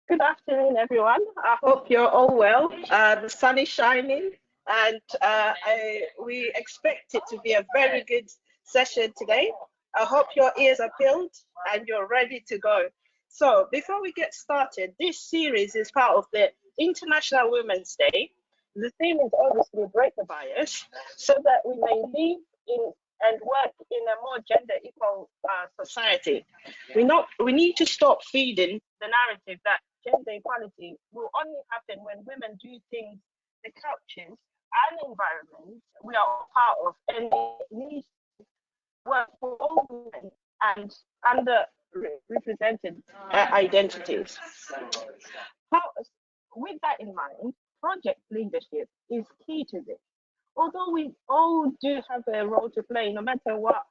Good afternoon, everyone. I hope you're all well. The sun is shining, and we expect it to be a very good session today. I hope your ears are peeled and you're ready to go. So, before we get started, this series is part of the International Women's Day. The theme is obviously break the bias so that we may live in and work in a more gender equal society. We need to stop feeding the narrative that gender equality will only happen when women do things, the cultures and environments we are all part of, and it needs to work for all women and underrepresented identities. How, with that in mind, project leadership is key to this. Although we all do have a role to play, no matter what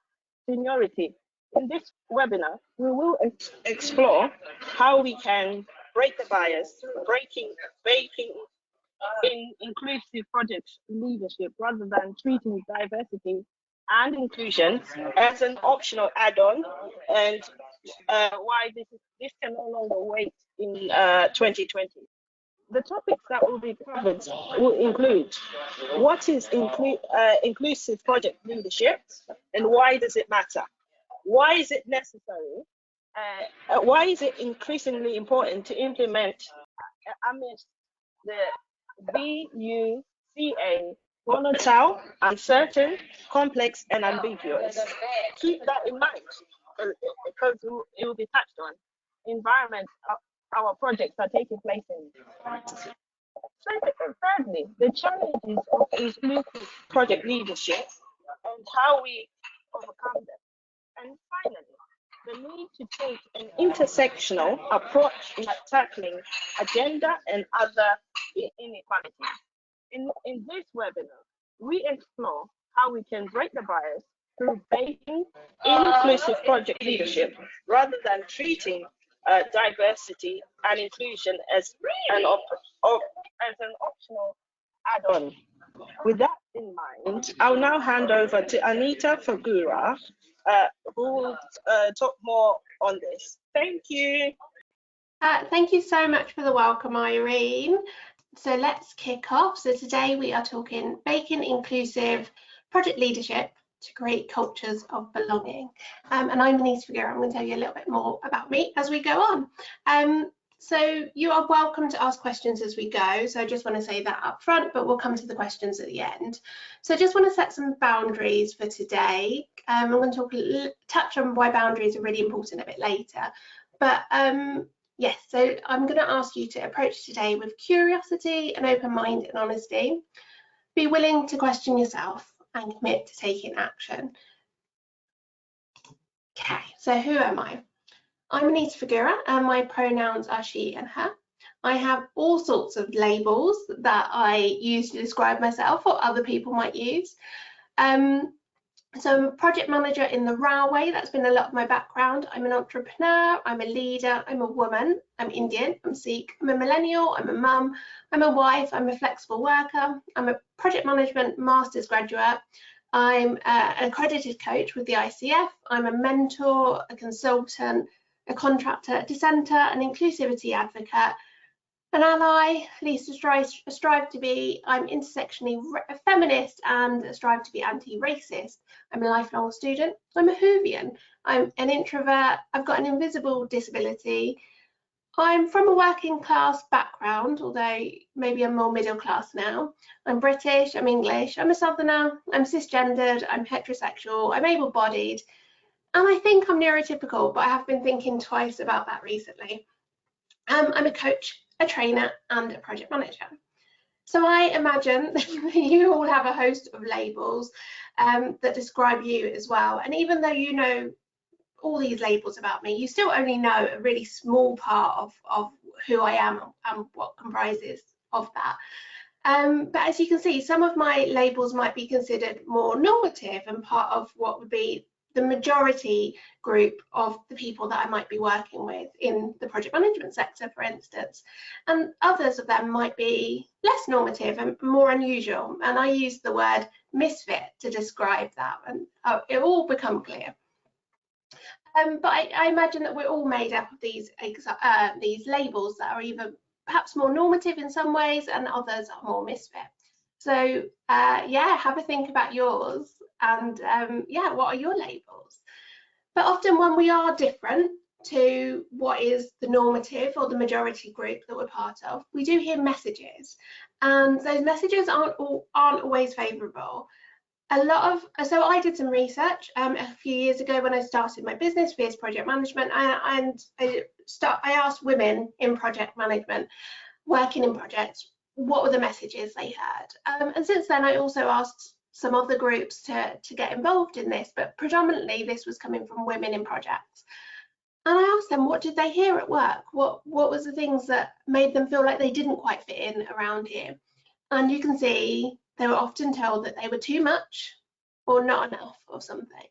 seniority, in this webinar, we will explore how we can break the bias, baking in inclusive project leadership rather than treating diversity and inclusion as an optional add-on, and why this can no longer wait in 2020. The topics that will be covered will include what is inclusive project leadership and why does it matter? Why is it necessary? Why is it increasingly important to implement amidst the VUCA, volatile, uncertain, complex, and ambiguous? Keep that in mind because it will be touched on. Environment our projects are taking place in. Thirdly, the challenges of inclusive project leadership and how we overcome them. And finally, the need to take an intersectional approach in tackling agenda and other inequalities. In this webinar, we explore how we can break the bias through baking inclusive project leadership rather than treating diversity and inclusion as an optional add-on. With that in mind, I'll now hand over to Anita Phagura, who will talk more on this. Thank you. Thank you so much for the welcome, Irene. So let's kick off. So today we are talking baking inclusive project leadership to create cultures of belonging. And I'm Anita Phagura. I'm going to tell you a little bit more about me as we go on. So you are welcome to ask questions as we go. So I just want to say that up front, but we'll come to the questions at the end. So I just want to set some boundaries for today. I'm going to touch on why boundaries are really important a bit later. But yes, so I'm going to ask you to approach today with curiosity, an open mind and honesty. Be willing to question yourself and commit to taking action. Okay, so who am I? I'm Anita Phagura and my pronouns are she and her. I have all sorts of labels that I use to describe myself or other people might use. So I'm a project manager in the railway. That's been a lot of my background. I'm an entrepreneur, I'm a leader, I'm a woman, I'm Indian, I'm Sikh, I'm a millennial, I'm a mum, I'm a wife, I'm a flexible worker, I'm a project management master's graduate, I'm an accredited coach with the ICF, I'm a mentor, a consultant, a contractor, a dissenter, an inclusivity advocate, an ally, at least strive to be. I'm intersectionally feminist and strive to be anti-racist. I'm a lifelong student. I'm a Whovian. I'm an introvert. I've got an invisible disability. I'm from a working class background, although maybe I'm more middle class now. I'm British, I'm English, I'm a southerner, I'm cisgendered, I'm heterosexual, I'm able-bodied, and I think I'm neurotypical, but I have been thinking twice about that recently. I'm a coach, a trainer and a project manager. So I imagine that you all have a host of labels that describe you as well. And even though you know all these labels about me, you still only know a really small part of who I am and what comprises of that. But as you can see, some of my labels might be considered more normative and part of what would be the majority group of the people that I might be working with in the project management sector, for instance. And others of them might be less normative and more unusual. And I use the word misfit to describe that, and it will all become clear. But I imagine that we're all made up of these labels that are either perhaps more normative in some ways and others are more misfit. So yeah, have a think about yours, and yeah, what are your labels? But often when we are different to what is the normative or the majority group that we're part of, we do hear messages, and those messages aren't always favourable. So I did some research a few years ago when I started my business, Fierce Project Management, and I asked women in project management, working in projects, what were the messages they heard. And since then, I also asked some other groups to get involved in this, but predominantly this was coming from women in projects. And I asked them, what did they hear at work? What was the things that made them feel like they didn't quite fit in around here? And you can see they were often told that they were too much or not enough of something.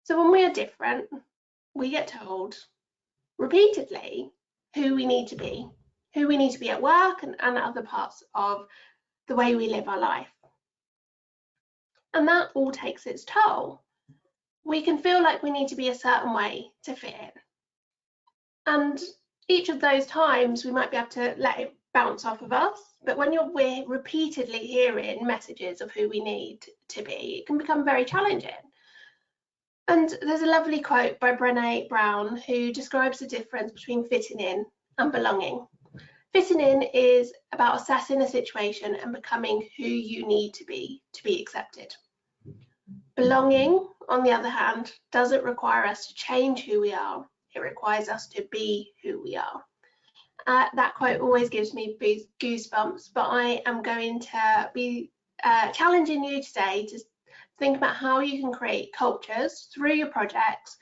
So when we are different, we get told repeatedly who we need to be at work and other parts of the way we live our life. And that all takes its toll. We can feel like we need to be a certain way to fit in. And each of those times we might be able to let it bounce off of us, but when we're repeatedly hearing messages of who we need to be, it can become very challenging. And there's a lovely quote by Brené Brown who describes the difference between fitting in and belonging. Fitting in is about assessing a situation and becoming who you need to be accepted. Belonging, on the other hand, doesn't require us to change who we are. It requires us to be who we are. That quote always gives me goosebumps, but I am going to be challenging you today to think about how you can create cultures through your projects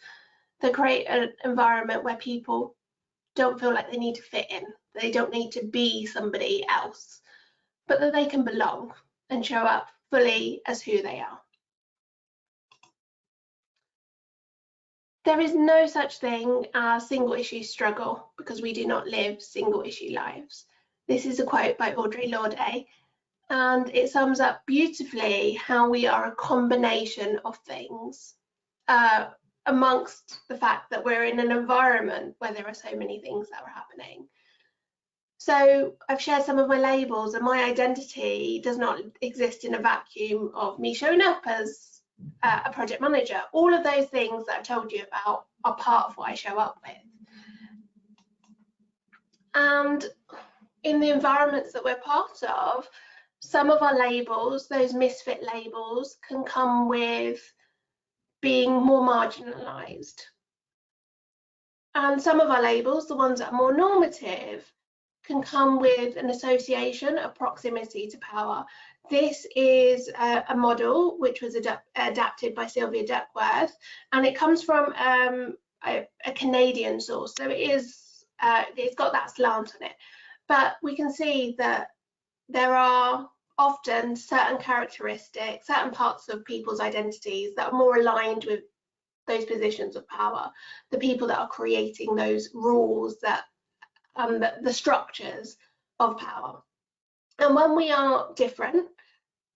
that create an environment where people don't feel like they need to fit in, they don't need to be somebody else, but that they can belong and show up fully as who they are. There is no such thing as single issue struggle because we do not live single issue lives. This is a quote by Audre Lorde, and it sums up beautifully how we are a combination of things amongst the fact that we're in an environment where there are so many things that are happening. So I've shared some of my labels, and my identity does not exist in a vacuum of me showing up as a project manager. All of those things that I've told you about are part of what I show up with. And in the environments that we're part of, some of our labels, those misfit labels, can come with being more marginalized. And some of our labels, the ones that are more normative, can come with an association, a proximity to power. This is a model which was adapted by Sylvia Duckworth, and it comes from a Canadian source, so it's got that slant on it. But we can see that there are often certain characteristics, certain parts of people's identities that are more aligned with those positions of power, the people that are creating those rules, that the structures of power. And when we are different,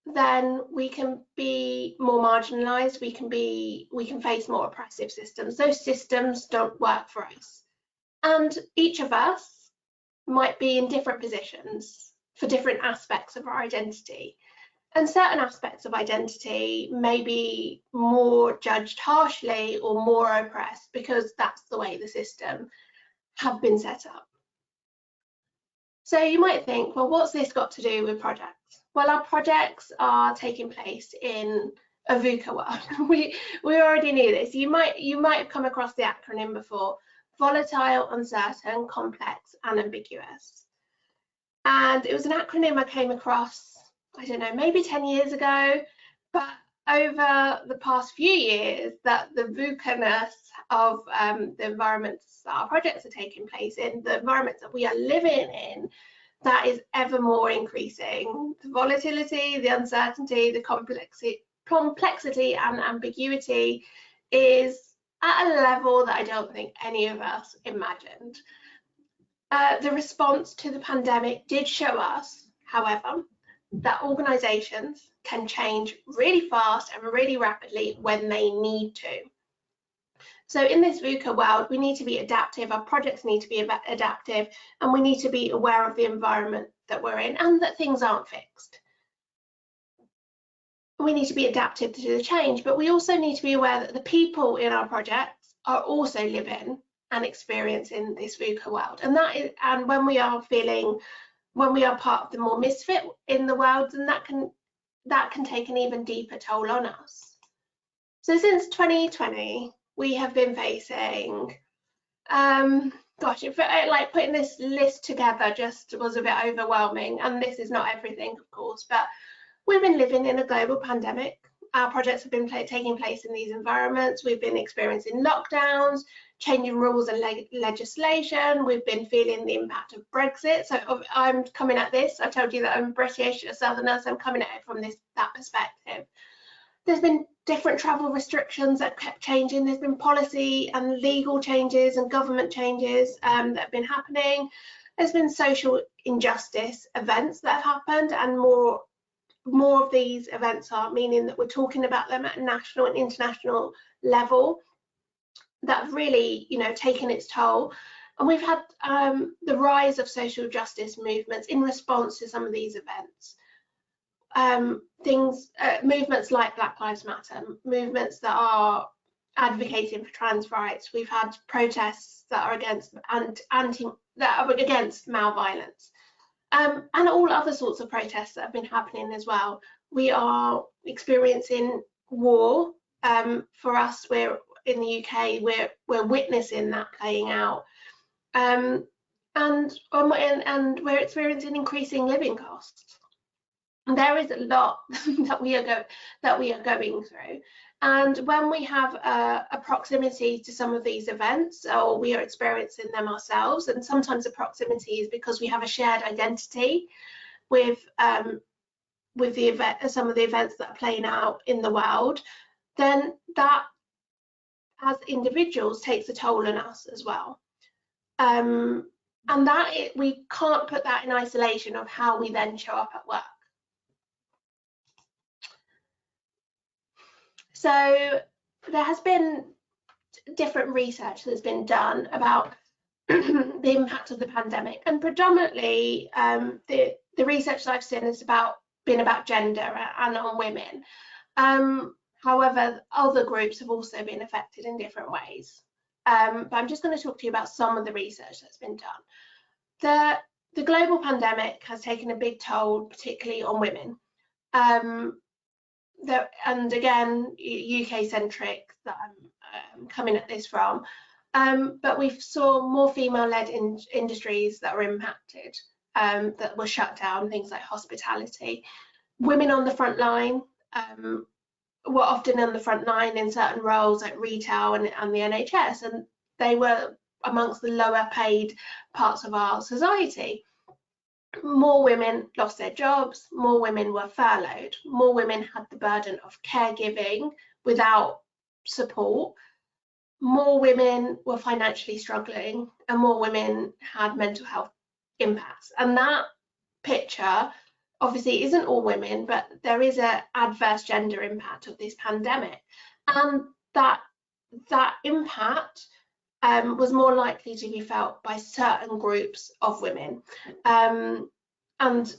then we can be more marginalized, we can face more oppressive systems. Those systems don't work for us. And each of us might be in different positions for different aspects of our identity. And certain aspects of identity may be more judged harshly or more oppressed because that's the way the system have been set up. So you might think, well, what's this got to do with projects? Well, our projects are taking place in a VUCA world. we already knew this. You might have come across the acronym before: volatile, uncertain, complex, unambiguous. And it was an acronym I came across, I don't know, maybe 10 years ago, but over the past few years, that the VUCA-ness of the environments that our projects are taking place in, the environments that we are living in, that is ever more increasing. The volatility, the uncertainty, the complexity and ambiguity is at a level that I don't think any of us imagined. The response to the pandemic did show us, however, that organisations can change really fast and really rapidly when they need to. So in this VUCA world, we need to be adaptive, our projects need to be adaptive, and we need to be aware of the environment that we're in and that things aren't fixed. We need to be adaptive to the change, but we also need to be aware that the people in our projects are also living and experiencing this VUCA world. And when we are part of the more misfit in the world, then that can take an even deeper toll on us. So since 2020, we have been facing, like putting this list together just was a bit overwhelming, and this is not everything, of course, but we've been living in a global pandemic. Our projects have been taking place in these environments. We've been experiencing lockdowns, changing rules and legislation. We've been feeling the impact of Brexit. So I'm coming at this. I told you that I'm British, a Southerner, so I'm coming at it from that perspective. There's been different travel restrictions that kept changing. There's been policy and legal changes and government changes that have been happening. There's been social injustice events that have happened, and more of these events are meaning that we're talking about them at a national and international level that have really, taken its toll. And we've had the rise of social justice movements in response to some of these events. Movements like Black Lives Matter, movements that are advocating for trans rights. We've had protests that are against against male violence, and all other sorts of protests that have been happening as well. We are experiencing war. For us, we're in the UK. We're witnessing that playing out, and we're experiencing increasing living costs. There is a lot that we are going through, and when we have a proximity to some of these events, or we are experiencing them ourselves, and sometimes the proximity is because we have a shared identity with some of the events that are playing out in the world, then that, as individuals, takes a toll on us as well. And we can't put that in isolation of how we then show up at work. So there has been different research that's been done about the impact of the pandemic, and predominantly the research that I've seen has been about gender and on women. However, other groups have also been affected in different ways. But I'm just going to talk to you about some of the research that's been done. The global pandemic has taken a big toll, particularly on women. And again, UK-centric that I'm coming at this from, but we saw more female-led industries that were impacted, that were shut down, things like hospitality. Women on the front line were often on the front line in certain roles like retail and the NHS, and they were amongst the lower paid parts of our society. More women lost their jobs, more women were furloughed, more women had the burden of caregiving without support, more women were financially struggling, and more women had mental health impacts. And that picture obviously isn't all women, but there is an adverse gender impact of this pandemic. And that impact was more likely to be felt by certain groups of women. And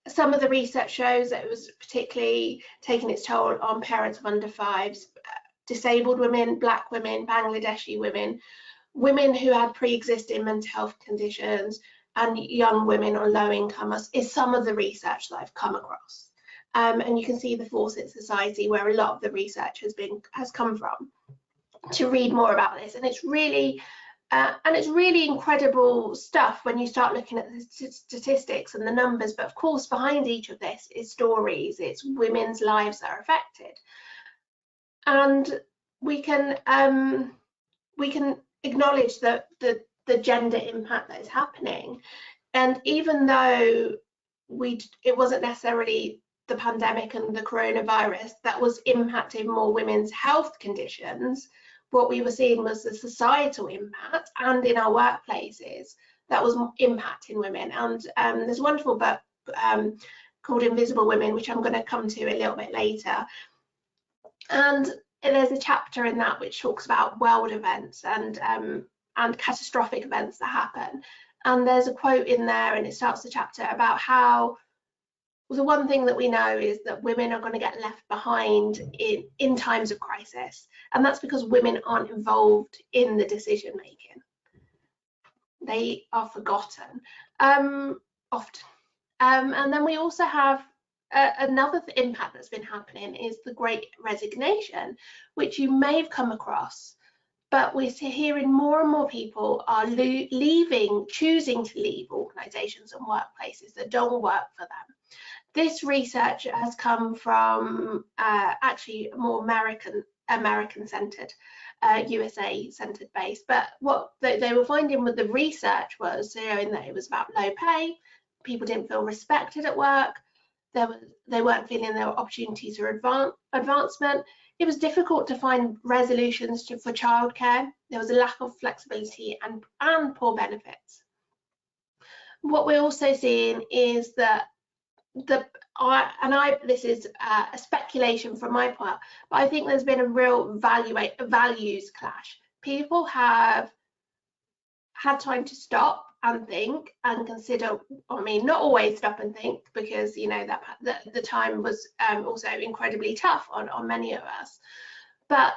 some of the research shows that it was particularly taking its toll on parents of under fives, disabled women, Black women, Bangladeshi women, women who had pre-existing mental health conditions, and young women on low income is some of the research that I've come across. And you can see the Fawcett Society, where a lot of the research has come from, to read more about this. And it's really incredible stuff when you start looking at the statistics and the numbers. But of course, behind each of this is stories. It's women's lives that are affected, and we can acknowledge that the gender impact that is happening. And even though it wasn't necessarily the pandemic and the coronavirus that was impacting more women's health conditions, what we were seeing was the societal impact, and in our workplaces that was impacting women. And there's a wonderful book called Invisible Women, which I'm going to come to a little bit later. And there's a chapter in that which talks about world events and catastrophic events that happen. And there's a quote in there, and it starts the chapter about how the one thing that we know is that women are going to get left behind in times of crisis. And that's because women aren't involved in the decision making. They are forgotten often. And then we also have another impact that's been happening is the Great Resignation, which you may have come across. But we're hearing more and more people are choosing to leave organisations and workplaces that don't work for them. This research has come from actually more American-centred, USA-centred base. But what they were finding with the research was showing that it was about low pay, people didn't feel respected at work, they weren't feeling there were opportunities for advancement. It was difficult to find resolutions for childcare. There was a lack of flexibility and poor benefits. What we're also seeing is that this is a speculation from my part, but I think there's been a real values clash. People have had time to stop and think and consider. I mean, not always stop and think, because you know that the time was also incredibly tough on many of us, but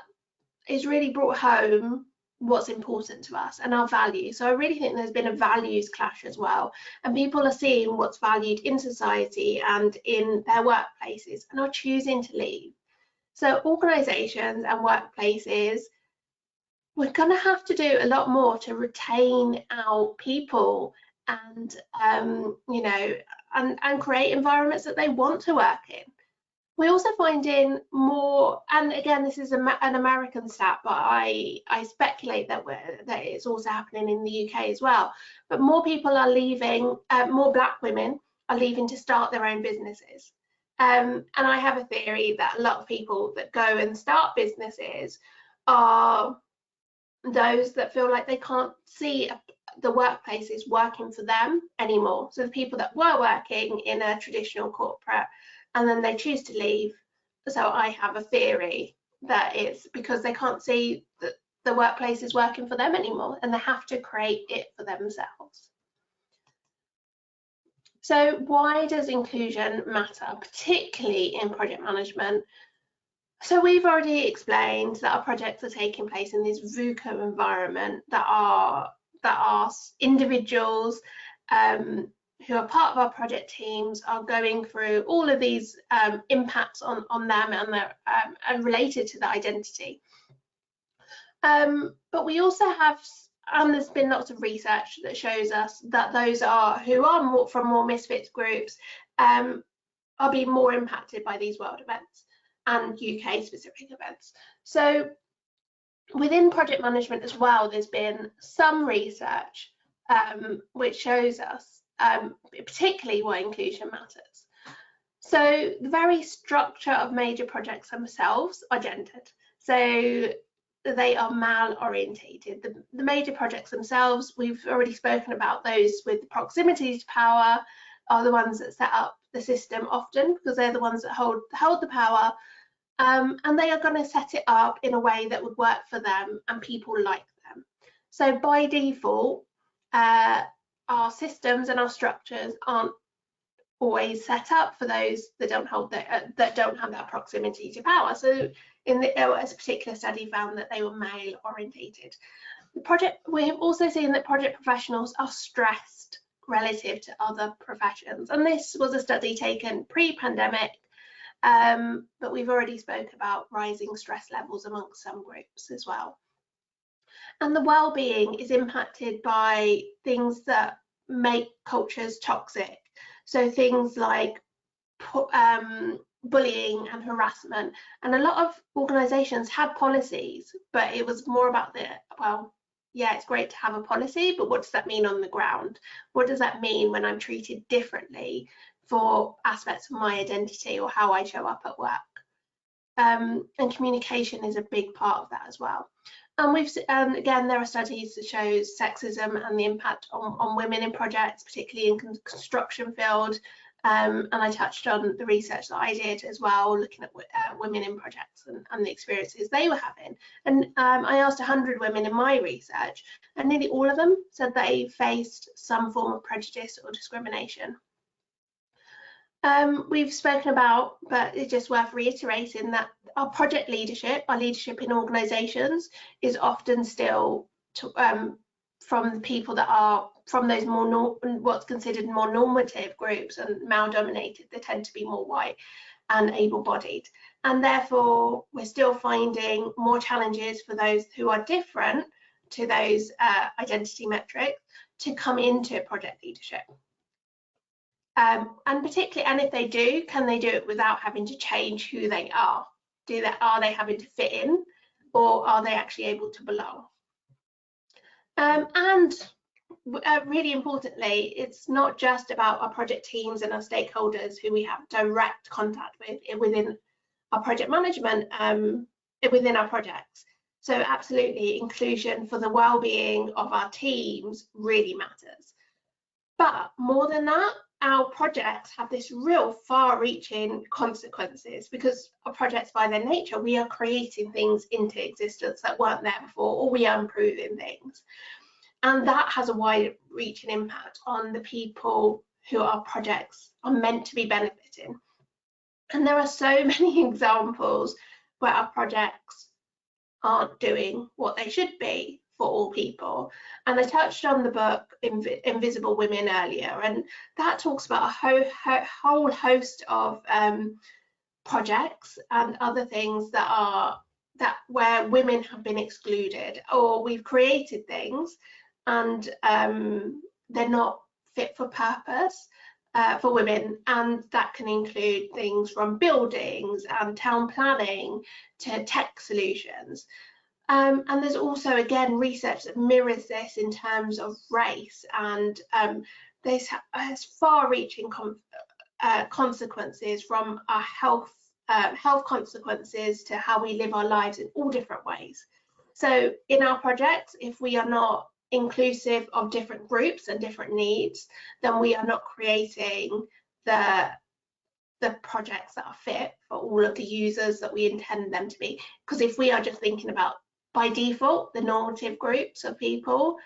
it's really brought home what's important to us and our values. So I really think there's been a values clash as well, and people are seeing what's valued in society and in their workplaces and are choosing to leave. So organisations and workplaces, we're going to have to do a lot more to retain our people and you know, and create environments that they want to work in. We're also finding more, and again, this is an American stat, but I speculate that it's also happening in the UK as well. But more people are leaving, more Black women are leaving to start their own businesses. And I have a theory that a lot of people that go and start businesses are those that feel like they can't see the workplaces working for them anymore. So the people that were working in a traditional corporate, and then they choose to leave. So I have a theory that it's because they can't see that the workplace is working for them anymore, and they have to create it for themselves. So why does inclusion matter, particularly in project management? So we've already explained that our projects are taking place in this VUCA environment that are individuals who are part of our project teams are going through all of these impacts on them and related to the identity. But we also have, and there's been lots of research that shows us that those who are from more misfit groups are being more impacted by these world events and UK specific events. So within project management as well, there's been some research which shows us particularly why inclusion matters. So the very structure of major projects themselves are gendered. So they are male orientated. The major projects themselves, we've already spoken about those with proximity to power, are the ones that set up the system often, because they're the ones that hold the power, and they are going to set it up in a way that would work for them and people like them. So by default, our systems and our structures aren't always set up for those that don't have that proximity to power. So a particular study found that they were male orientated. We have also seen that project professionals are stressed relative to other professions, and this was a study taken pre-pandemic, but we've already spoke about rising stress levels amongst some groups as well. And the well-being is impacted by things that make cultures toxic. So things like bullying and harassment. And a lot of organisations had policies, but it was more about well, yeah, it's great to have a policy, but what does that mean on the ground? What does that mean when I'm treated differently for aspects of my identity or how I show up at work? And communication is a big part of that as well. And again, there are studies that show sexism and the impact on women in projects, particularly in construction field, And I touched on the research that I did as well, looking at women in projects and the experiences they were having. And I asked 100 women in my research, and nearly all of them said they faced some form of prejudice or discrimination. We've spoken about, but it's just worth reiterating, that our project leadership, our leadership in organisations, is often still from the people that are from those more what's considered more normative groups and male dominated. They tend to be more white and able-bodied, and therefore we're still finding more challenges for those who are different to those identity metrics to come into project leadership. And particularly, and if they do, can they do it without having to change who they are? Are they having to fit in, or are they actually able to belong? And really importantly, it's not just about our project teams and our stakeholders who we have direct contact with within our project management, within our projects. So absolutely, inclusion for the well-being of our teams really matters. But more than that, our projects have this real far-reaching consequences, because our projects, by their nature, we are creating things into existence that weren't there before, or we are improving things. And that has a wide-reaching impact on the people who our projects are meant to be benefiting. And there are so many examples where our projects aren't doing what they should be for all people. And I touched on the book Invisible Women earlier, and that talks about a whole host of projects and other things where women have been excluded, or we've created things and they're not fit for purpose for women, and that can include things from buildings and town planning to tech solutions. And there's also, again, research that mirrors this in terms of race, and this has far-reaching consequences, from our health consequences to how we live our lives in all different ways. So in our projects, if we are not inclusive of different groups and different needs, then we are not creating the projects that are fit for all of the users that we intend them to be. Because if we are just thinking about, by default, the normative groups of people,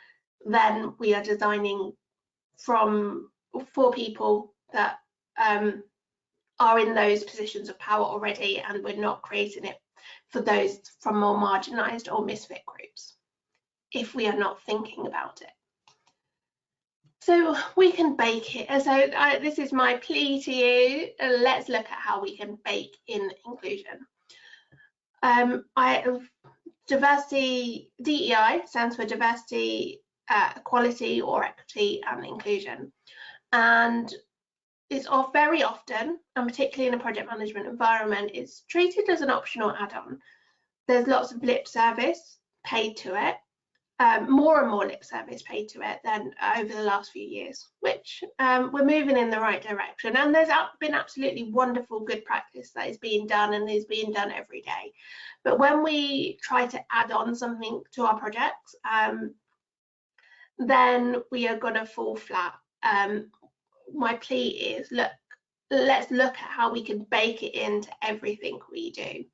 then we are designing for people that are in those positions of power already, and we're not creating it for those from more marginalized or misfit groups, if we are not thinking about it. So we can bake it. So this is my plea to you. Let's look at how we can bake in inclusion. Diversity, DEI stands for diversity, equality or equity and inclusion. And it's very often, and particularly in a project management environment, it's treated as an optional add-on. There's lots of lip service paid to it, more and more lip service paid to it than over the last few years, which we're moving in the right direction. And there's been absolutely wonderful good practice that is being done and is being done every day. But when we try to add on something to our projects, then we are going to fall flat. My plea is, let's look at how we can bake it into everything we do.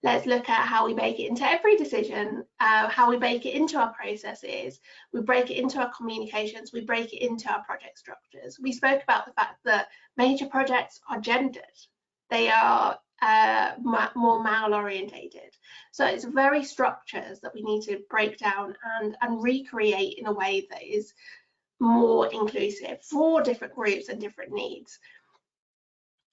Let's look at how we bake it into every decision, how we bake it into our processes, we break it into our communications, we break it into our project structures. We spoke about the fact that major projects are gendered. They are more male orientated. So it's very structures that we need to break down and recreate in a way that is more inclusive for different groups and different needs.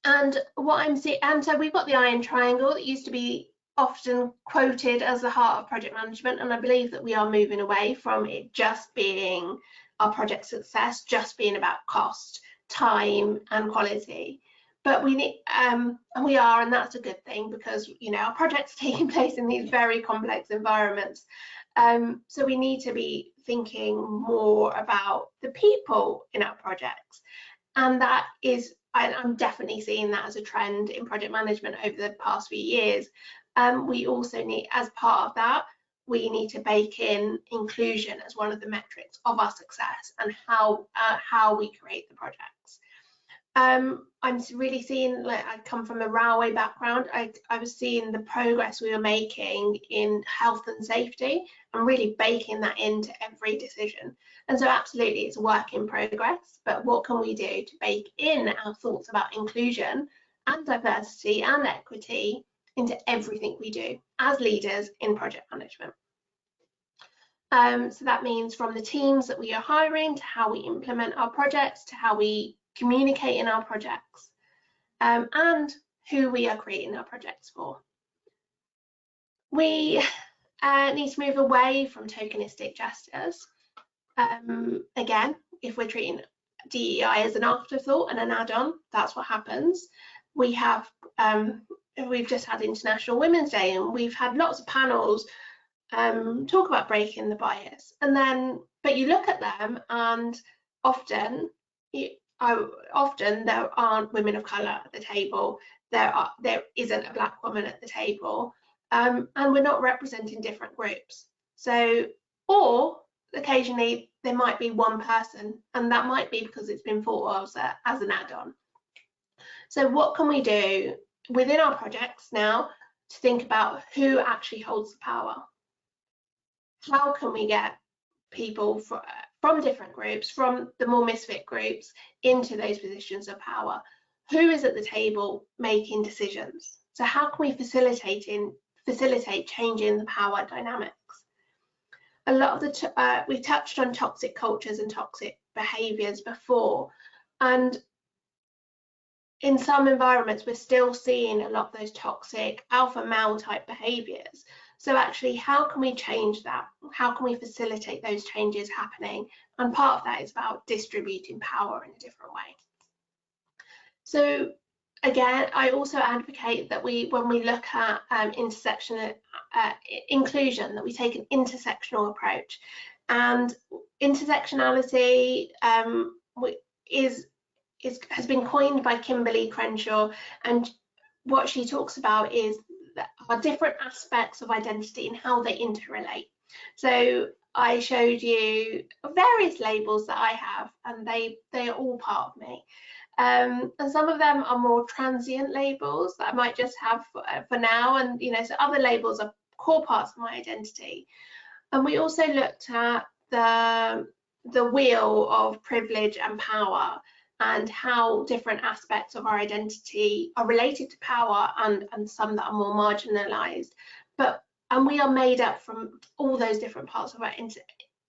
And what I'm seeing, and so we've got the iron triangle that used to be often quoted as the heart of project management, and I believe that we are moving away from it just being our project success, just being about cost, time and quality. But we need, and we are, and that's a good thing, because our projects are taking place in these very complex environments. So we need to be thinking more about the people in our projects, and that is, I'm definitely seeing that as a trend in project management over the past few years. We also need, as part of that, we need to bake in inclusion as one of the metrics of our success and how we create the projects. I'm really seeing, like, I come from a railway background. I was seeing the progress we were making in health and safety and really baking that into every decision. And so absolutely it's a work in progress, but what can we do to bake in our thoughts about inclusion and diversity and equity into everything we do as leaders in project management? So that means from the teams that we are hiring to how we implement our projects to how we communicate in our projects, and who we are creating our projects for. We need to move away from tokenistic gestures. Again, if we're treating DEI as an afterthought and an add-on, that's what happens. We've just had International Women's Day, and we've had lots of panels talk about breaking the bias, and then but you look at them and often there aren't women of colour at the table, there isn't a black woman at the table, and we're not representing different groups. So, or occasionally there might be one person, and that might be because it's been thought of as an add-on. So what can we do within our projects now to think about who actually holds the power? How can we get people from different groups, from the more misfit groups, into those positions of power? Who is at the table making decisions? So how can we facilitate changing the power dynamics? A lot of we touched on toxic cultures and toxic behaviours before, and in some environments we're still seeing a lot of those toxic alpha male type behaviours. So actually, how can we change that? How can we facilitate those changes happening? And part of that is about distributing power in a different way. So again, I also advocate that when we look at inclusion, that we take an intersectional approach. And intersectionality has been coined by Kimberly Crenshaw, and what she talks about is are different aspects of identity and how they interrelate. So I showed you various labels that I have, and they are all part of me. And some of them are more transient labels that I might just have for now, and so other labels are core parts of my identity. And we also looked at the wheel of privilege and power, and how different aspects of our identity are related to power and some that are more marginalized. And we are made up from all those different parts of our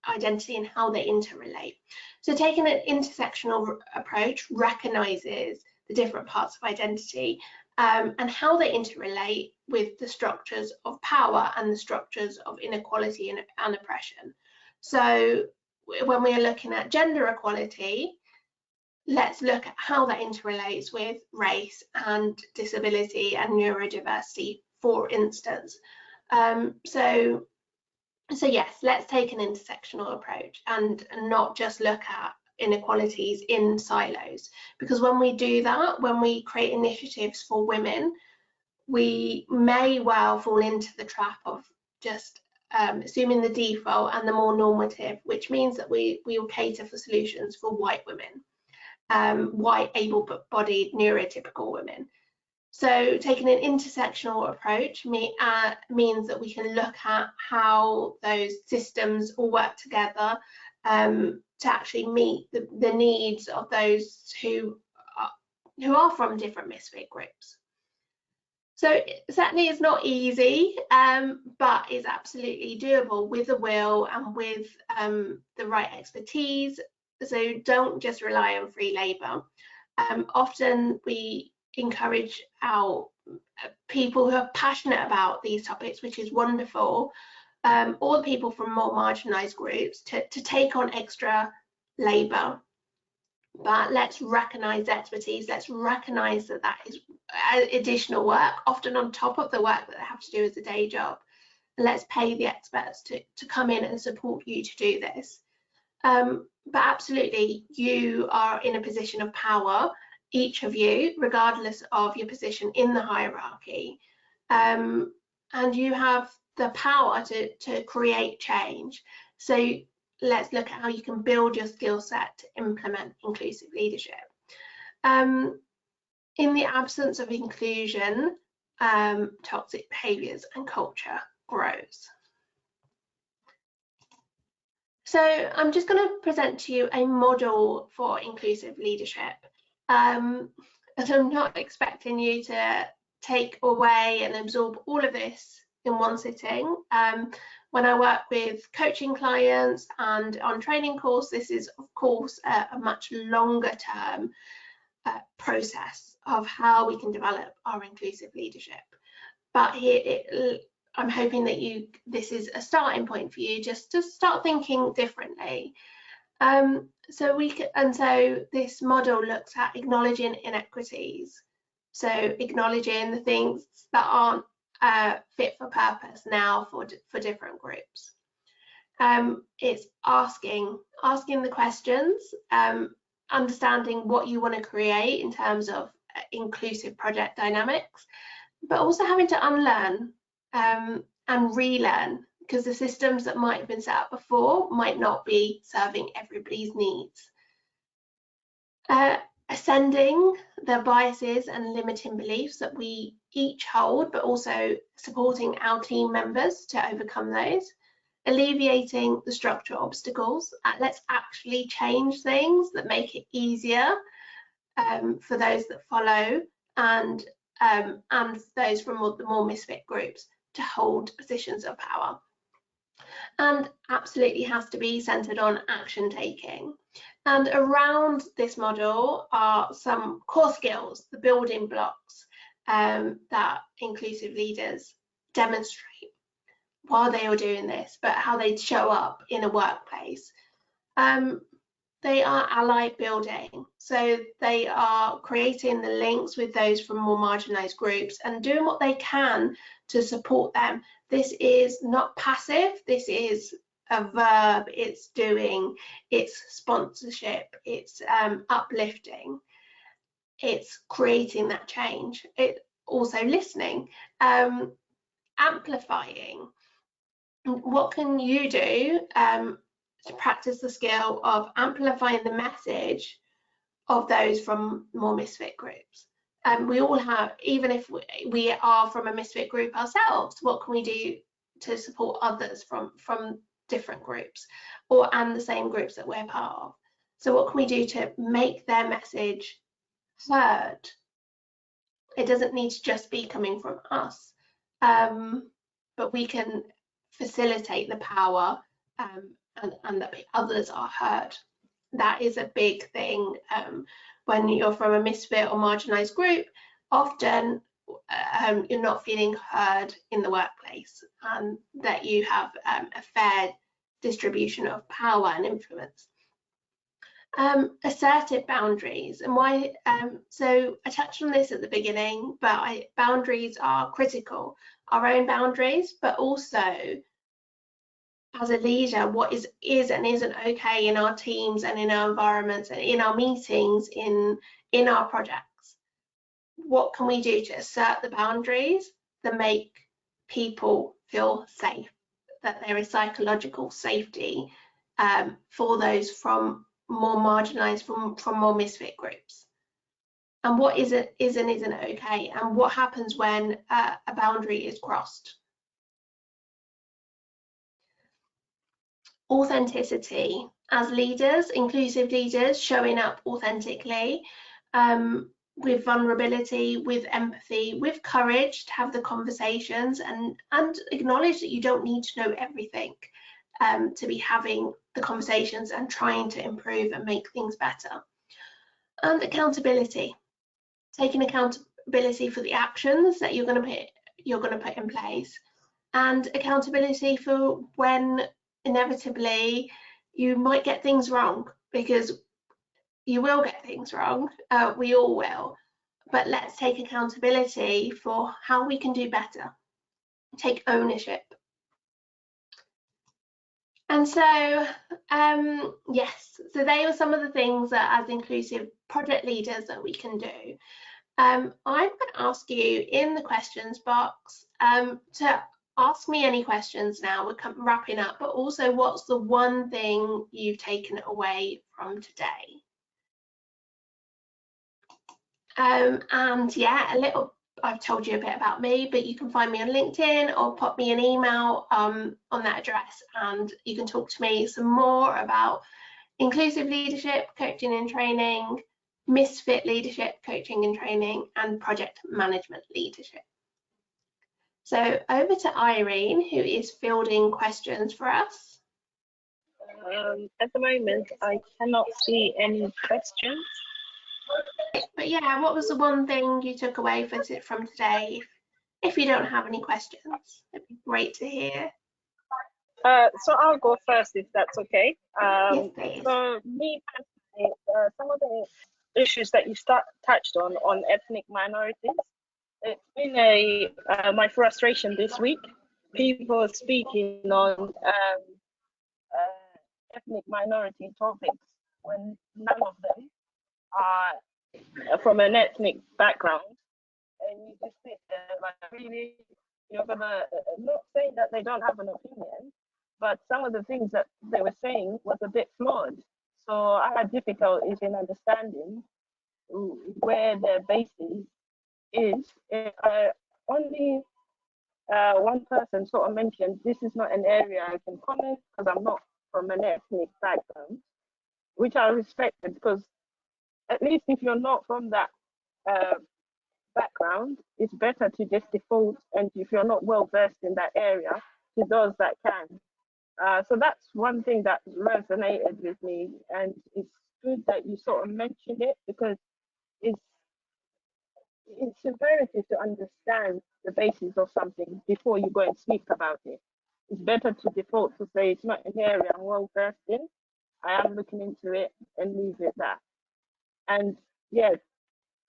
identity and how they interrelate. So taking an intersectional approach recognizes the different parts of identity and how they interrelate with the structures of power and the structures of inequality and oppression. So when we are looking at gender equality, let's look at how that interrelates with race and disability and neurodiversity, for instance. So yes, let's take an intersectional approach and not just look at inequalities in silos, because when we do that, when we create initiatives for women, we may well fall into the trap of just assuming the default and the more normative, which means that we will cater for solutions for white women. White, able-bodied, neurotypical women. So taking an intersectional approach means that we can look at how those systems all work together to actually meet the needs of those who are from different misfit groups. So certainly it's not easy, but it's absolutely doable with the will and with the right expertise. So don't just rely on free labour. Often we encourage our people who are passionate about these topics, which is wonderful, or the people from more marginalised groups to take on extra labour. But let's recognise expertise, let's recognise that is additional work, often on top of the work that they have to do as a day job. And let's pay the experts to come in and support you to do this. But absolutely, you are in a position of power, each of you, regardless of your position in the hierarchy, and you have the power to create change. So let's look at how you can build your skill set to implement inclusive leadership. In the absence of inclusion, toxic behaviours and culture grows. So I'm just going to present to you a model for inclusive leadership. And I'm not expecting you to take away and absorb all of this in one sitting. When I work with coaching clients and on training course, this is of course a much longer term process of how we can develop our inclusive leadership. But here, I'm hoping that this is a starting point for you just to start thinking differently. So this model looks at acknowledging inequities. So acknowledging the things that aren't fit for purpose now for different groups. It's asking the questions, understanding what you want to create in terms of inclusive project dynamics, but also having to unlearn and relearn, because the systems that might have been set up before might not be serving everybody's needs. Ascending the biases and limiting beliefs that we each hold, but also supporting our team members to overcome those. Alleviating the structural obstacles. Let's actually change things that make it easier for those that follow and those from the more misfit groups to hold positions of power. And absolutely has to be centered on action taking. And around this model are some core skills, the building blocks that inclusive leaders demonstrate while they are doing this, but how they show up in a workplace. They are ally building, so they are creating the links with those from more marginalized groups and doing what they can to support them. This is not passive, this is a verb, it's doing, it's sponsorship, it's uplifting, it's creating that change. It also listening, amplifying. What can you do to practice the skill of amplifying the message of those from more misfit groups? We all have, even if we are from a misfit group ourselves, what can we do to support others from different groups and the same groups that we're part of? So what can we do to make their message heard? It doesn't need to just be coming from us, but we can facilitate the power and that others are heard. That is a big thing when you're from a misfit or marginalized group. Often you're not feeling heard in the workplace, and that you have a fair distribution of power and influence. Assertive boundaries, and why? So I touched on this at the beginning, but boundaries are critical. Our own boundaries, but also as a leader, what is and isn't okay in our teams and in our environments and in our meetings, in our projects. What can we do to assert the boundaries that make people feel safe, that there is psychological safety for those from more marginalized, from more misfit groups? And what is and isn't okay, and what happens when a boundary is crossed? Authenticity. As leaders, inclusive leaders, showing up authentically, with vulnerability, with empathy, with courage to have the conversations and acknowledge that you don't need to know everything to be having the conversations and trying to improve and make things better. And accountability, taking accountability for the actions that you're going to put in place, and accountability for when inevitably you might get things wrong, because you will get things wrong, we all will, but let's take accountability for how we can do better, take ownership. And so yes, so they are some of the things that as inclusive project leaders that we can do. I'm going to ask you in the questions box to ask me any questions now. We're wrapping up, but also what's the one thing you've taken away from today? And yeah, I've told you a bit about me, but you can find me on LinkedIn or pop me an email on that address, and you can talk to me some more about inclusive leadership, coaching and training, misfit leadership, coaching and training, and project management leadership. So over to Irene, who is fielding questions for us. At the moment, I cannot see any questions. But yeah, what was the one thing you took away from today? If you don't have any questions, it'd be great to hear. So I'll go first, if that's okay. Yes, please. So me personally, some of the issues that you touched on ethnic minorities, it's been my frustration this week. People speaking on ethnic minority topics when none of them are from an ethnic background, and you just sit there like, really, you're gonna not say that they don't have an opinion, but some of the things that they were saying was a bit flawed. So I had difficulties in understanding where their basis is. Only one person sort of mentioned, this is not an area I can comment because I'm not from an ethnic background, which I respected, because at least if you're not from that background, it's better to just default, and if you're not well versed in that area, to those that can. So that's one thing that resonated with me, and it's good that you sort of mentioned it, because it's imperative to understand the basis of something before you go and speak about it. It's better to default to say it's not an area I'm well versed in, I am looking into it, and leave it there. And yeah,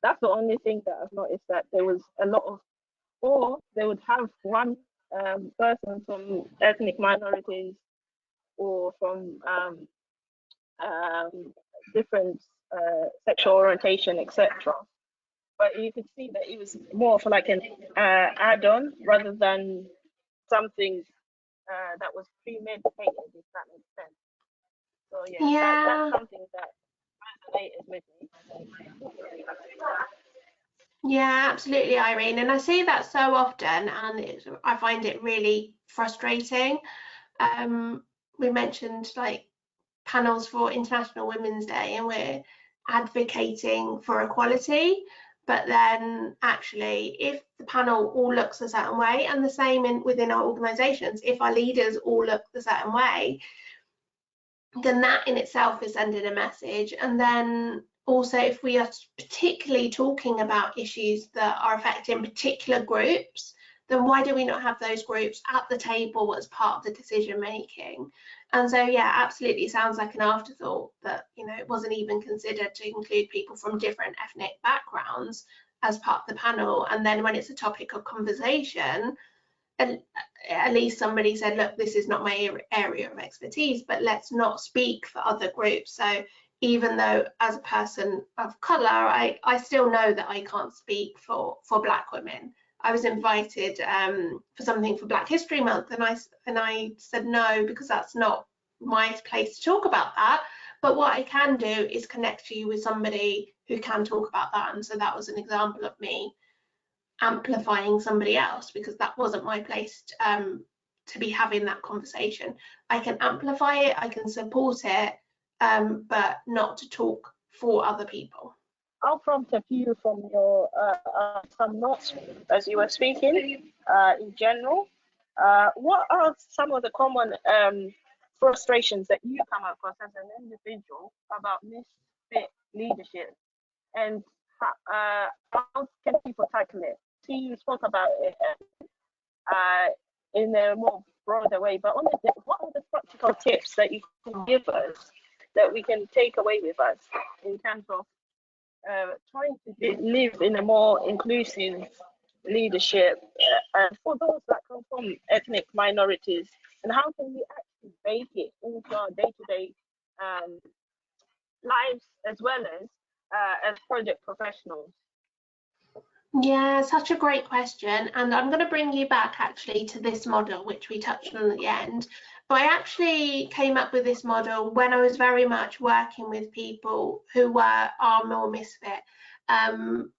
that's the only thing that I've noticed, that there was a lot of, or they would have one person from ethnic minorities or from different sexual orientation, etc. But you could see that it was more for like an add-on rather than something that was premeditated, if that makes sense. So yeah, that's something that resonated with me. Yeah, absolutely, Irene. And I see that so often, and I find it really frustrating. We mentioned like panels for International Women's Day, and we're advocating for equality, but then actually if the panel all looks a certain way, and the same within our organisations, if our leaders all look the certain way, then that in itself is sending a message. And then also, if we are particularly talking about issues that are affecting particular groups, then why do we not have those groups at the table as part of the decision making? And so yeah, absolutely sounds like an afterthought that, you know, it wasn't even considered to include people from different ethnic backgrounds as part of the panel. And then when it's a topic of conversation, at least somebody said, look, this is not my area of expertise, but let's not speak for other groups. So even though as a person of colour, I still know that I can't speak for Black women. I was invited for something for Black History Month, and I said no, because that's not my place to talk about that. But what I can do is connect you with somebody who can talk about that. And so that was an example of me amplifying somebody else, because that wasn't my place to be having that conversation. I can amplify it, I can support it, but not to talk for other people. I'll prompt a few from your some notes as you were speaking in general. What are some of the common frustrations that you come across as an individual about misfit leadership, and how can people tackle it? See, you spoke about it in a more broader way, but what are the practical tips that you can give us that we can take away with us in terms of trying to live in a more inclusive leadership for those that come from ethnic minorities, and how can we actually bake it into our day-to-day lives as well as project professionals? Yeah, such a great question. And I'm going to bring you back actually to this model, which we touched on at the end. But I actually came up with this model when I was very much working with people who are more misfit. that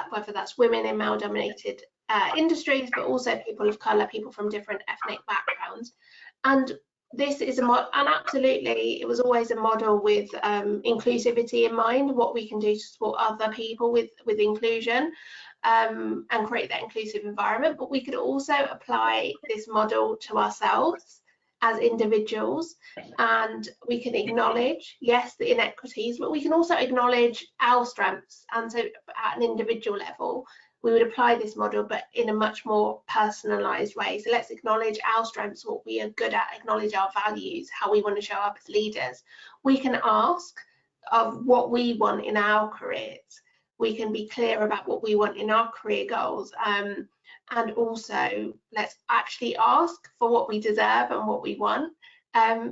whether that's women in male-dominated industries, but also people of colour, people from different ethnic backgrounds. And this is and absolutely, it was always a model with inclusivity in mind, what we can do to support other people with inclusion, and create that inclusive environment. But we could also apply this model to ourselves as individuals, and we can acknowledge, yes, the inequities, but we can also acknowledge our strengths. And so at an individual level, we would apply this model, but in a much more personalized way. So let's acknowledge our strengths, what we are good at, acknowledge our values, how we want to show up as leaders. We can ask of what we want in our careers. We can be clear about what we want in our career goals. And also, let's actually ask for what we deserve and what we want,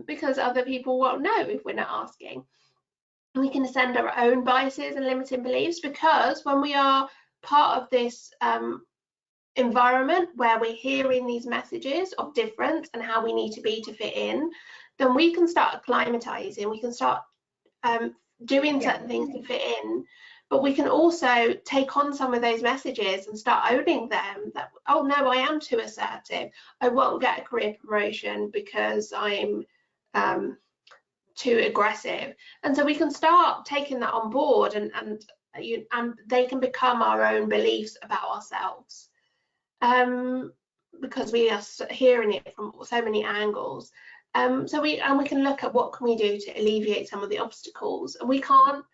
because other people won't know if we're not asking. And we can ascend our own biases and limiting beliefs, because when we are part of this environment where we're hearing these messages of difference and how we need to be to fit in, then we can start acclimatizing, we can start doing certain things to fit in. But we can also take on some of those messages and start owning them, that, oh no, I am too assertive, I won't get a career promotion because I'm too aggressive. And so we can start taking that on board, and they can become our own beliefs about ourselves, because we are hearing it from so many angles. So we can look at what can we do to alleviate some of the obstacles. And we can't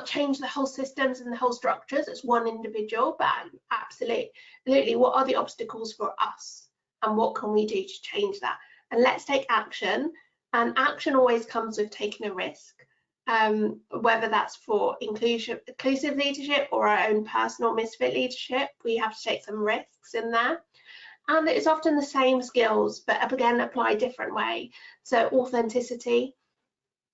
change the whole systems and the whole structures as one individual, but absolutely, what are the obstacles for us and what can we do to change that? And let's take action. And action always comes with taking a risk, whether that's for inclusive leadership or our own personal misfit leadership. We have to take some risks in there. And it's often the same skills, but again, apply a different way. So authenticity.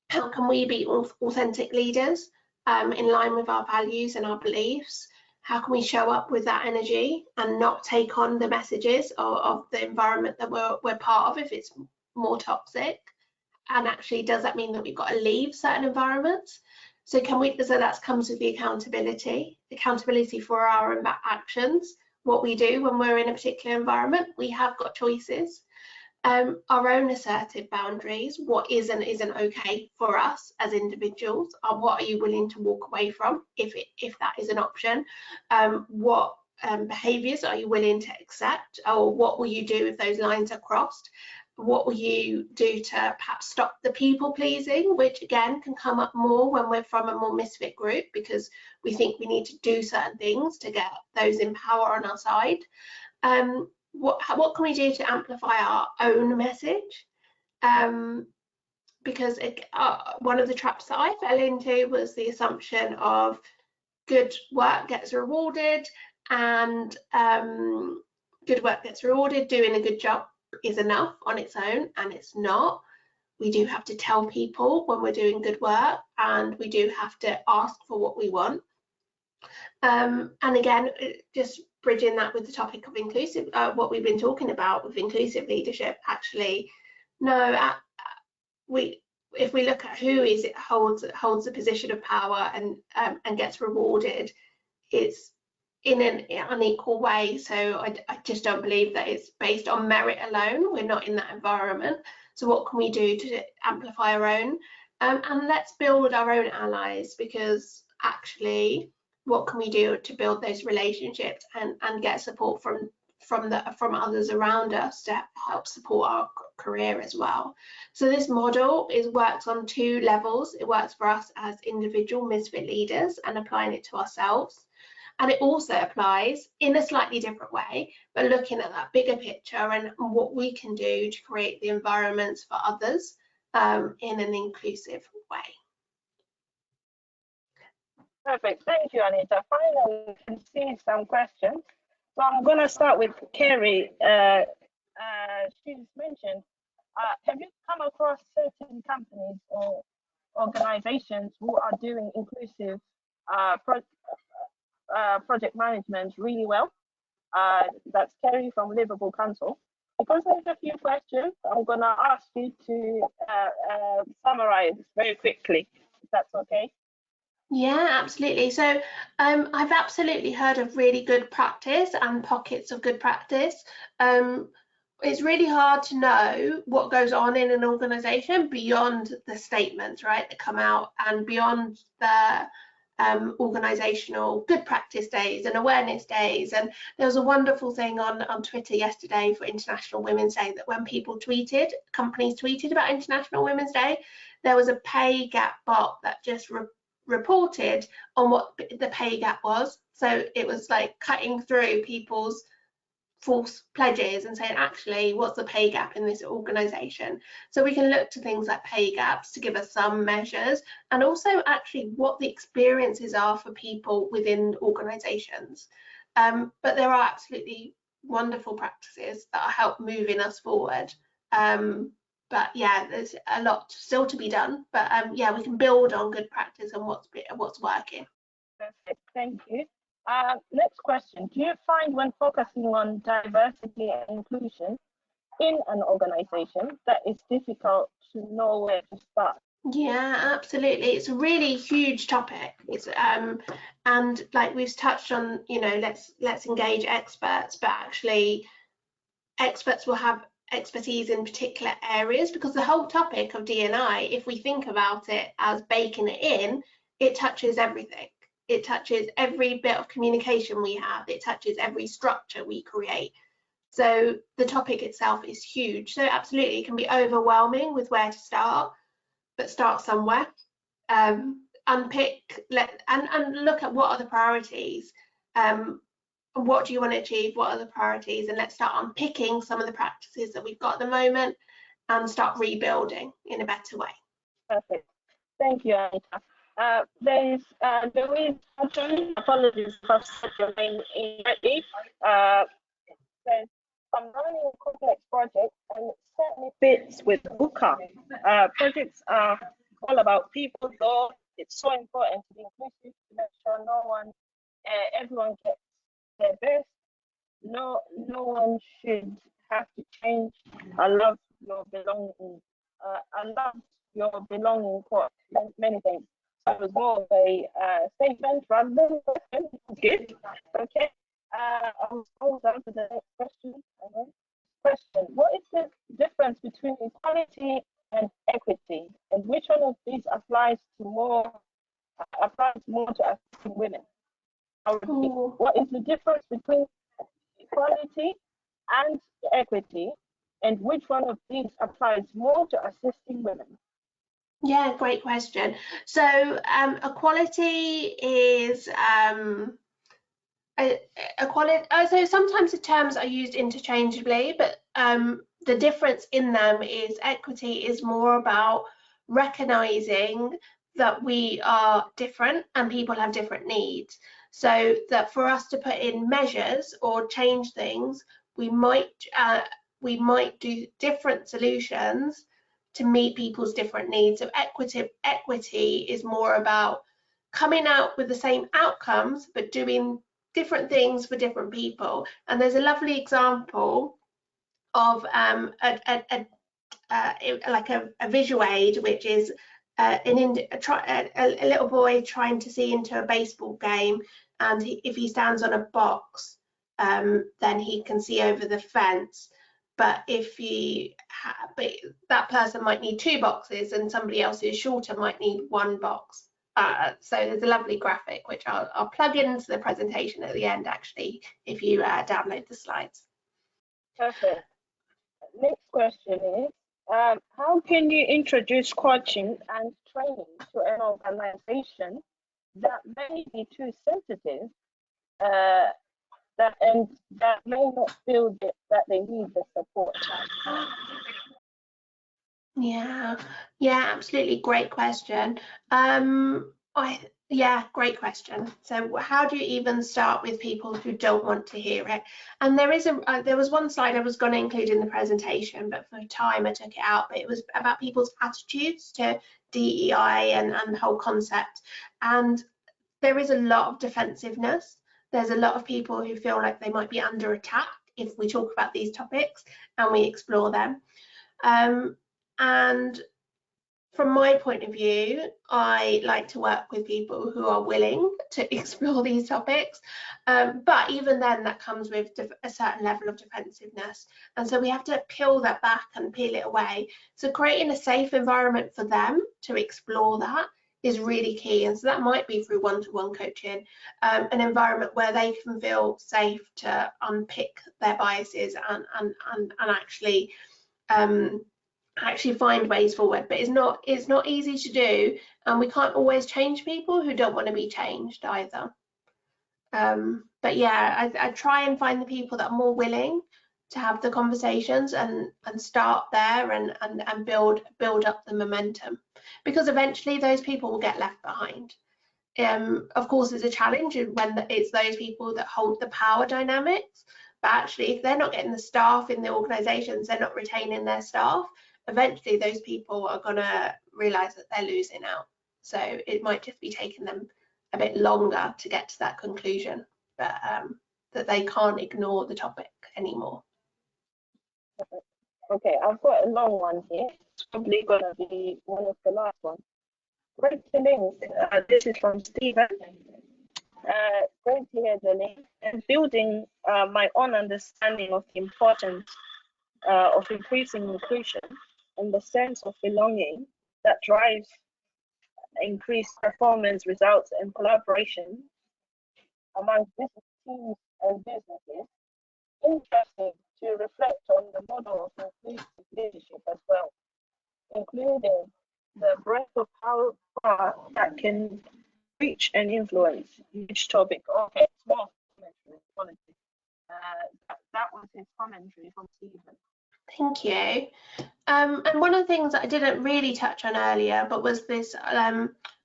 How can we be authentic leaders in line with our values and our beliefs? How can we show up with that energy and not take on the messages of the environment that we're part of if it's more toxic? And actually, does that mean that we've got to leave certain environments? So that comes with the accountability for our actions, what we do when we're in a particular environment. We have got choices. Our own assertive boundaries, what is and isn't okay for us as individuals, what are you willing to walk away from if that is an option? What behaviours are you willing to accept, or what will you do if those lines are crossed? What will you do to perhaps stop the people pleasing, which again can come up more when we're from a more misfit group, because we think we need to do certain things to get those in power on our side. What can we do to amplify our own message? Because one of the traps that I fell into was the assumption of good work gets rewarded, and good work gets rewarded, doing a good job is enough on its own, and it's not. We do have to tell people when we're doing good work, and we do have to ask for what we want. And again, just bridging that with the topic of inclusive, what we've been talking about with inclusive leadership, actually, no, if we look at who holds a position of power and gets rewarded, it's in an unequal way. So I just don't believe that it's based on merit alone. We're not in that environment. So what can we do to amplify our own? And let's build our own allies, because actually, what can we do to build those relationships and get support from others around us to help support our career as well? So this model works on two levels. It works for us as individual misfit leaders and applying it to ourselves. And it also applies in a slightly different way, but looking at that bigger picture and what we can do to create the environments for others in an inclusive way. Perfect. Thank you, Anita. Finally, we can see some questions. So I'm going to start with Kerry. She's mentioned, have you come across certain companies or organizations who are doing inclusive project management really well? That's Kerry from Liverpool Council. Because there's a few questions, I'm going to ask you to summarize very quickly, if that's okay. Yeah, absolutely. So I've absolutely heard of really good practice and pockets of good practice. It's really hard to know what goes on in an organization beyond the statements, right, that come out, and beyond the organizational good practice days and awareness days. And there was a wonderful thing on Twitter yesterday for International Women's Day, that when people tweeted, companies tweeted about International Women's Day, there was a pay gap bot that just reported on what the pay gap was. So it was like cutting through people's false pledges and saying, actually, what's the pay gap in this organisation? So we can look to things like pay gaps to give us some measures, and also actually what the experiences are for people within organisations. But there are absolutely wonderful practices that are help moving us forward. But yeah, there's a lot still to be done. But yeah, we can build on good practice and what's working. Perfect. Thank you. Next question. Do you find when focusing on diversity and inclusion in an organization that it's difficult to know where to start? Yeah, absolutely. It's a really huge topic. It's and like we've touched on, you know, let's engage experts, but actually experts will have expertise in particular areas, because the whole topic of D&I, if we think about it as baking it in, it touches everything. It touches every bit of communication we have. It touches every structure we create. So the topic itself is huge. So absolutely, it can be overwhelming with where to start, but start somewhere. Unpick and look at what are the priorities. What do you want to achieve? What are the priorities? And let's start unpicking some of the practices that we've got at the moment and start rebuilding in a better way. Perfect. Thank you, Anita. There is Louise Hutton. Apologies if I've said your name incorrectly. Says, I'm running a complex project and it certainly fits with UCA. Projects are all about people, though it's so important to be inclusive to make sure everyone gets their best. No one should have to change. I love your belonging. I love your belonging quote. Many things. So it was more of a statement rather than a question. Good. Okay. I will go down to the next question. Question: what is the difference between equality and equity, and which one of these applies more to assisting women? What is the difference between equality and equity, and which one of these applies more to assisting women? Yeah, great question. So equality is equality. So sometimes the terms are used interchangeably, but the difference in them is equity is more about recognizing that we are different and people have different needs. So that for us to put in measures or change things, we might do different solutions to meet people's different needs. So equity is more about coming out with the same outcomes, but doing different things for different people. And there's a lovely example of like a visual aid, which is a little boy trying to see into a baseball game, and if he stands on a box, then he can see over the fence. But if that person might need 2 boxes, and somebody else who's shorter might need 1 box. So there's a lovely graphic which I'll plug into the presentation at the end, actually, if you download the slides. Perfect. Next question is, how can you introduce coaching and training to an organization that may be too sensitive, that may not feel that they need the support? Yeah, absolutely, great question. Great question. So how do you even start with people who don't want to hear it? And there was one slide I was going to include in the presentation, but for time I took it out. But it was about people's attitudes to DEI and the whole concept. And there is a lot of defensiveness. There's a lot of people who feel like they might be under attack if we talk about these topics and we explore them. And from my point of view, I like to work with people who are willing to explore these topics. But even then, that comes with a certain level of defensiveness. And so we have to peel that back and peel it away. So creating a safe environment for them to explore that is really key. And so that might be through one-to-one coaching, an environment where they can feel safe to unpick their biases and actually find ways forward. But it's not easy to do, and we can't always change people who don't want to be changed either. But yeah, I try and find the people that are more willing to have the conversations and start there and build up the momentum, because eventually those people will get left behind. Of course, it's a challenge when it's those people that hold the power dynamics, but actually if they're not getting the staff in the organizations, they're not retaining their staff, eventually those people are going to realize that they're losing out. So it might just be taking them a bit longer to get to that conclusion, but that they can't ignore the topic anymore. Okay, I've got a long one here. It's probably going to be one of the last ones. Great to link. This is from Stephen. Great to hear the link. And building my own understanding of the importance of increasing inclusion and the sense of belonging that drives increased performance, results, and collaboration among business teams and businesses. Interesting to reflect on the model of inclusive leadership as well, including the breadth of how far that can reach and influence each topic. Okay, small commentary. That was his commentary from Stephen. Thank you. And one of the things that I didn't really touch on earlier, but was this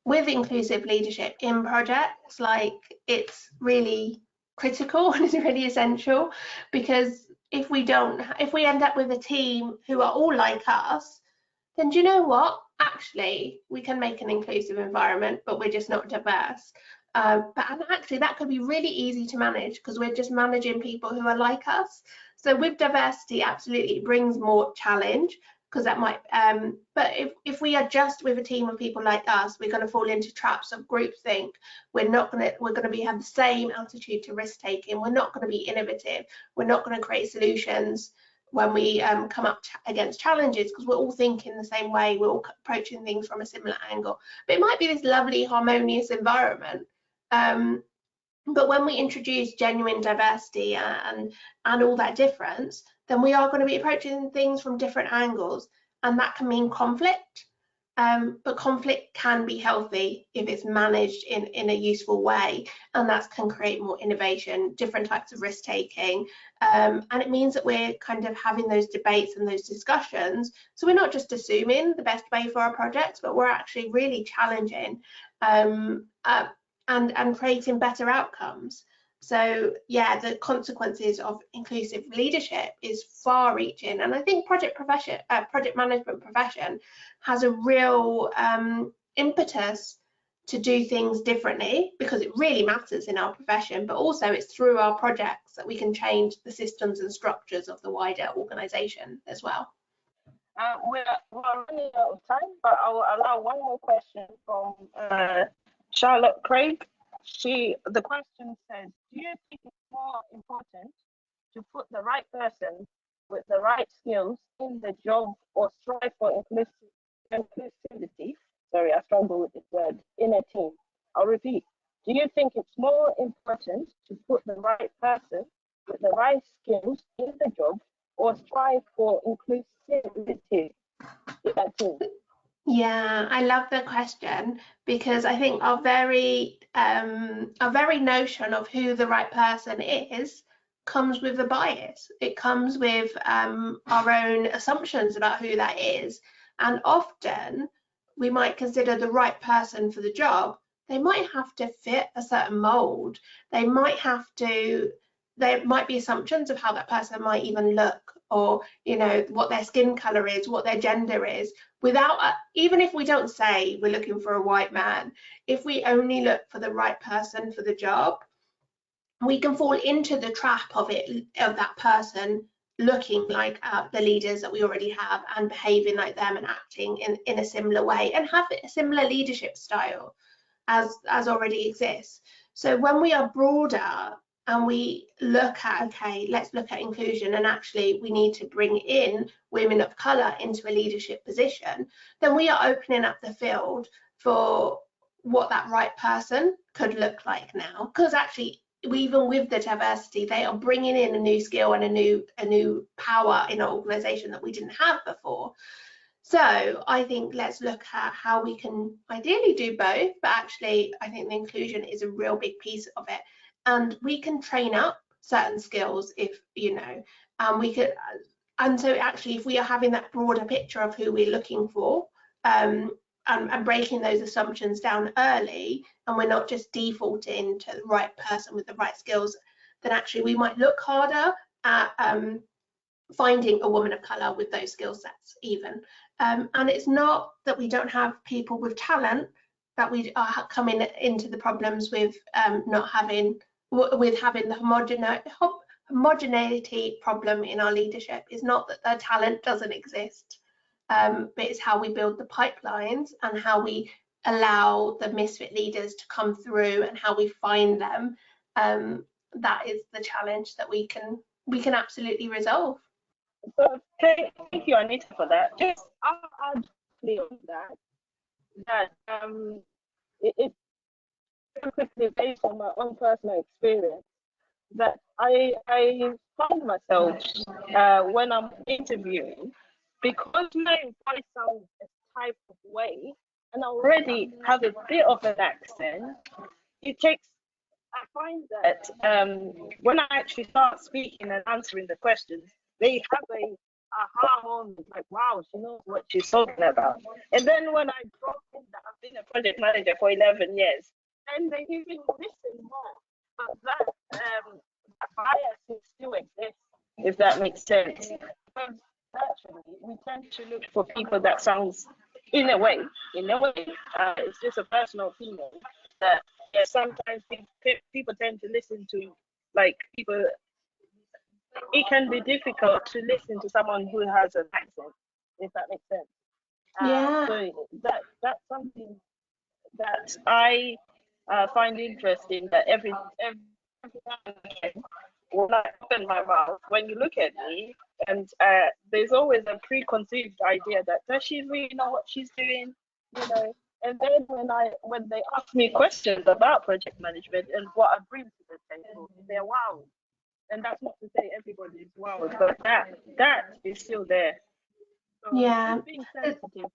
with inclusive leadership in projects, like it's really critical and it's really essential, because if we end up with a team who are all like us, then do you know what? Actually, we can make an inclusive environment, but we're just not diverse. And actually, that could be really easy to manage because we're just managing people who are like us. So with diversity, absolutely, it brings more challenge, because that might, but if we are just with a team of people like us, we're going to fall into traps of groupthink. We're going to have the same attitude to risk taking. We're not going to be innovative. We're not going to create solutions when we come up against challenges, because we're all thinking the same way. We're all approaching things from a similar angle. But it might be this lovely, harmonious environment. But when we introduce genuine diversity and all that difference, then we are going to be approaching things from different angles, and that can mean conflict. But conflict can be healthy if it's managed in a useful way, and that can create more innovation, different types of risk taking, and it means that we're kind of having those debates and those discussions. So we're not just assuming the best way for our projects, but we're actually really challenging and creating better outcomes. So yeah, the consequences of inclusive leadership is far-reaching, and I think project management profession has a real impetus to do things differently, because it really matters in our profession, but also it's through our projects that we can change the systems and structures of the wider organisation as well. We're running out of time, but I will allow one more question from Charlotte Craig. The question says, do you think it's more important to put the right person with the right skills in the job, or strive for inclusivity? Sorry, I struggle with this word, in a team. I'll repeat. Do you think it's more important to put the right person with the right skills in the job, or strive for inclusivity in that team? Yeah, I love the question, because I think our very notion of who the right person is comes with a bias. It comes with our own assumptions about who that is, and often we might consider the right person for the job. They might have to fit a certain mold. There might be assumptions of how that person might even look, or what their skin color is, what their gender is, without even if we don't say we're looking for a white man. If we only look for the right person for the job, we can fall into the trap of that person looking like the leaders that we already have and behaving like them and acting in a similar way and have a similar leadership style as already exists. So when we are broader and we look at, okay, let's look at inclusion, and actually we need to bring in women of colour into a leadership position, then we are opening up the field for what that right person could look like now. Because actually, even with the diversity, they are bringing in a new skill and a new power in our organisation that we didn't have before. So I think let's look at how we can ideally do both, but actually I think the inclusion is a real big piece of it. And we can train up certain skills if, you know, we could, and so actually if we are having that broader picture of who we're looking for, and breaking those assumptions down early, and we're not just defaulting to the right person with the right skills, then actually we might look harder at finding a woman of colour with those skill sets even. And it's not that we don't have people with talent, that we are coming into the problems with not having, having the homogeneity problem in our leadership. Is not that the talent doesn't exist, but it's how we build the pipelines and how we allow the misfit leaders to come through and how we find them. That is the challenge that we can absolutely resolve. So thank you, Anita, for that. Just I'll add on that it quickly based on my own personal experience that I find myself when I'm interviewing, because my voice sounds a type of way and I already have a bit of an accent, I find that when I actually start speaking and answering the questions, they have a aha moment, like, wow, she knows what she's talking about. And then when I drop in that I've been a project manager for 11 years, and they even listen more. But that bias still exists, if that makes sense. Because naturally, we tend to look for people that sounds, in a way, it's just a personal opinion, that yeah, sometimes people tend to listen to, like, people, it can be difficult to listen to someone who has an accent, if that makes sense. Yeah. So that's something that I find interesting, that every time and again, when I open my mouth, when you look at me, and there's always a preconceived idea that does she really know what she's doing, you know? And then when they ask me questions about project management and what I bring to the table, they're wow. And that's not to say everybody is wow, but that is still there. So yeah, just being sensitive.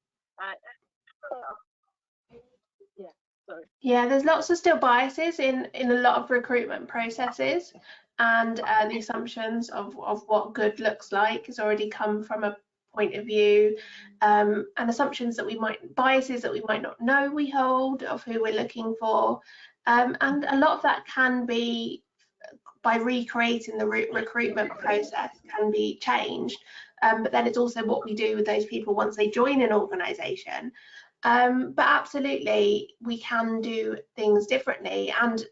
Yeah, sorry. Yeah, there's lots of still biases in a lot of recruitment processes, and the assumptions of what good looks like has already come from a point of view, and assumptions that biases that we might not know we hold of who we're looking for, and a lot of that can be, by recreating the recruitment process, can be changed. But then it's also what we do with those people once they join an organisation. But absolutely, we can do things differently. And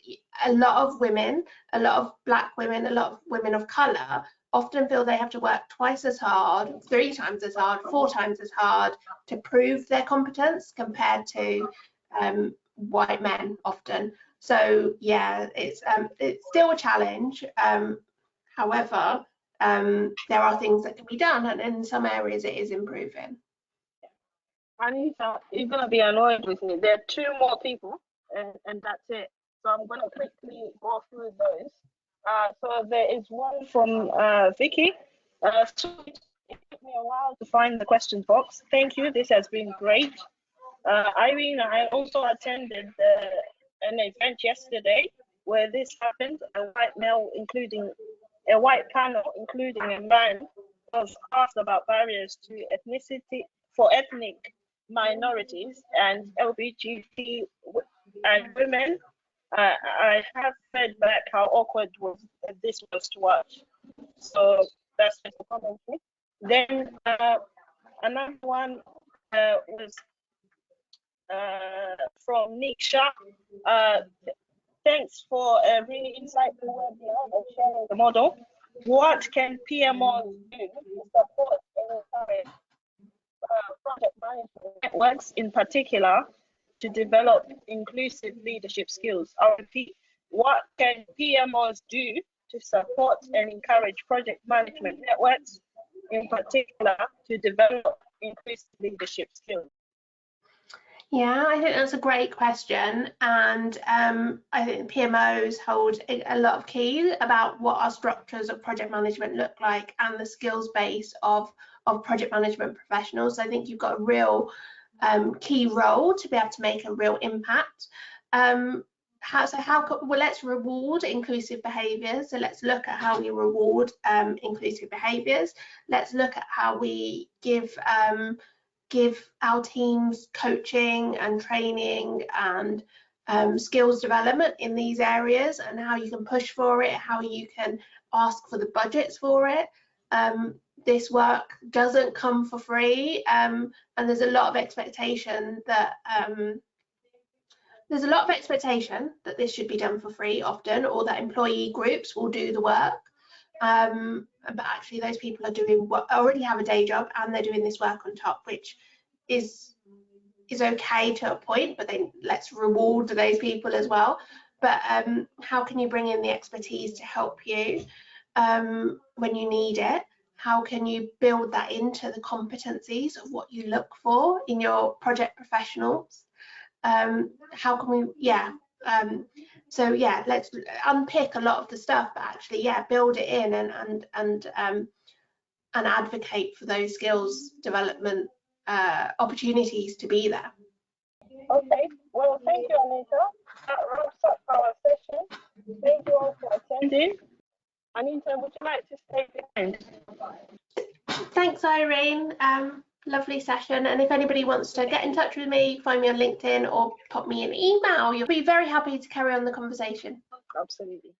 a lot of women, a lot of Black women, a lot of women of colour often feel they have to work twice as hard, 3 times as hard, 4 times as hard to prove their competence compared to white men often. So yeah, it's still a challenge. However, there are things that can be done, and in some areas it is improving. Anita, you're gonna be annoyed with me. There are 2 more people, and that's it. So I'm gonna quickly go through those. So there is one from Vicky. So it took me a while to find the question box. Thank you. This has been great. Irene, I also attended an event yesterday where this happened. A white panel, including a man, was asked about barriers to ethnicity for ethnic minorities and LGBT and women. I have fed back how awkward this was to watch. So that's just a comment. Then another one was from Nick Shah. Thanks for a really insightful webinar and sharing the model. What can PMOs do to support and encourage project management networks, in particular, to develop inclusive leadership skills? I'll repeat. What can PMOs do to support and encourage project management networks, in particular, to develop inclusive leadership skills? Yeah, I think that's a great question, and I think PMOs hold a lot of key about what our structures of project management look like and the skills base of project management professionals. So I think you've got a real key role to be able to make a real impact. Let's reward inclusive behaviours. So let's look at how we reward inclusive behaviours. Let's look at how we give our teams coaching and training and skills development in these areas, and how you can push for it, how you can ask for the budgets for it. This work doesn't come for free, and there's a lot of expectation that this should be done for free often, or that employee groups will do the work. But actually those people are doing what already have a day job, and they're doing this work on top, which is okay to a point, but then let's reward those people as well. But how can you bring in the expertise to help you when you need it? How can you build that into the competencies of what you look for in your project professionals? How can we, so yeah, let's unpick a lot of the stuff, but actually, yeah, build it in and advocate for those skills development opportunities to be there. Okay, well, thank you, Anita. That wraps up our session. Thank you all for attending. Anita, would you like to stay behind? Thanks, Irene. Lovely session. And if anybody wants to get in touch with me, you can find me on LinkedIn or pop me an email. You'll be very happy to carry on the conversation. Absolutely.